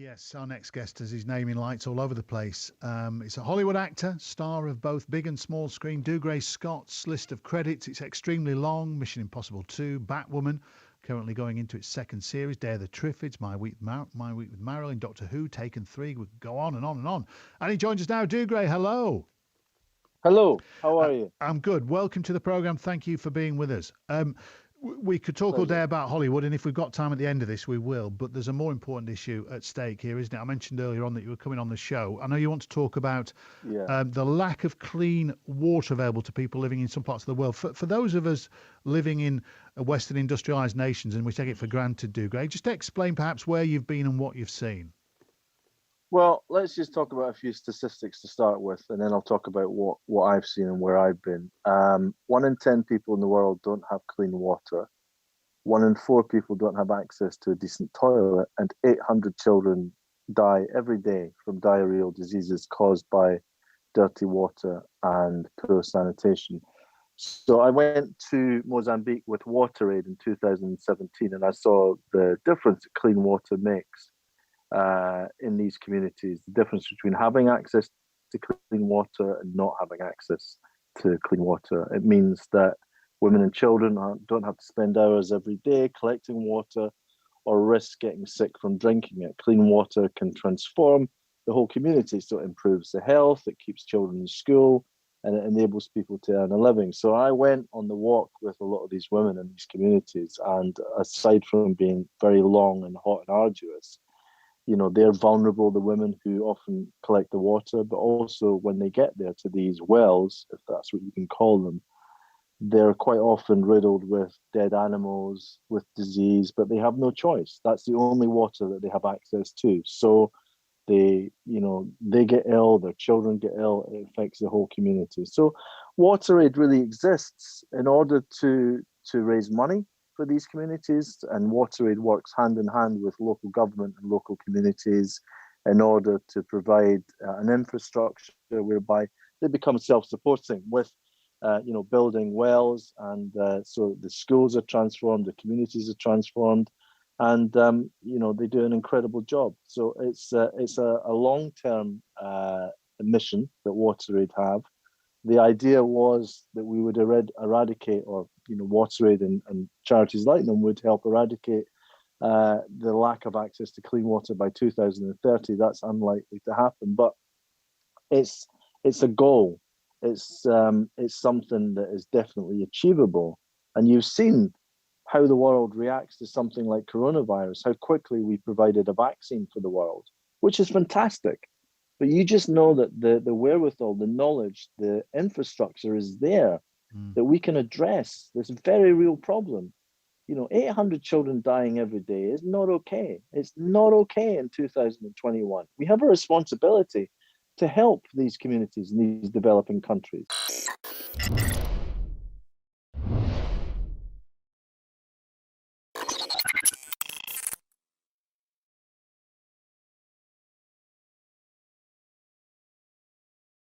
Yes, our next guest has his name in lights all over the place. It's a Hollywood actor, star of both big and small screen. Dougray Scott's list of credits, it's extremely long. Mission Impossible 2, Batwoman, currently going into its second series. Day of the Triffids, My Week with Marilyn, Doctor Who, Taken 3. We go on and on and on. And he joins us now. Dougray, hello. Hello, how are you? I'm good. Welcome to the programme. Thank you for being with us. We could talk all day about Hollywood, and if we've got time at the end of this, we will. But there's a more important issue at stake here, isn't it? I mentioned earlier on that you were coming on the show. I know you want to talk about the lack of clean water available to people living in some parts of the world. For those of us living in Western industrialised nations, and we take it for granted, Dougray, just explain perhaps where you've been and what you've seen. Well, let's just talk about a few statistics to start with, and then I'll talk about what I've seen and where I've been. 1 in 10 people in the world don't have clean water. 1 in 4 people don't have access to a decent toilet, and 800 children die every day from diarrheal diseases caused by dirty water and poor sanitation. So I went to Mozambique with WaterAid in 2017, and I saw the difference that clean water makes in these communities, the difference between having access to clean water and not having access to clean water. It means that women and children don't have to spend hours every day collecting water or risk getting sick from drinking it. Clean water can transform the whole community, so it improves the health, it keeps children in school, and it enables people to earn a living. So I went on the walk with a lot of these women in these communities, and aside from being very long and hot and arduous, you know, they're vulnerable, the women who often collect the water, but also when they get there to these wells, if that's what you can call them, they're quite often riddled with dead animals, with disease, but they have no choice. That's the only water that they have access to. So they get ill, their children get ill, it affects the whole community. So WaterAid really exists in order to raise money for these communities, and WaterAid works hand in hand with local government and local communities in order to provide an infrastructure whereby they become self-supporting with building wells, and so the schools are transformed, the communities are transformed, and they do an incredible job. So it's a long-term mission that WaterAid have. The idea was that we would eradicate, or WaterAid and charities like them would help eradicate the lack of access to clean water by 2030. That's unlikely to happen, but it's a goal. It's something that is definitely achievable. And you've seen how the world reacts to something like coronavirus, how quickly we provided a vaccine for the world, which is fantastic. But you just know that the wherewithal, the knowledge, the infrastructure is there, that we can address this very real problem. 800 children dying every day is not okay. It's not okay in 2021. We have a responsibility to help these communities in these developing countries.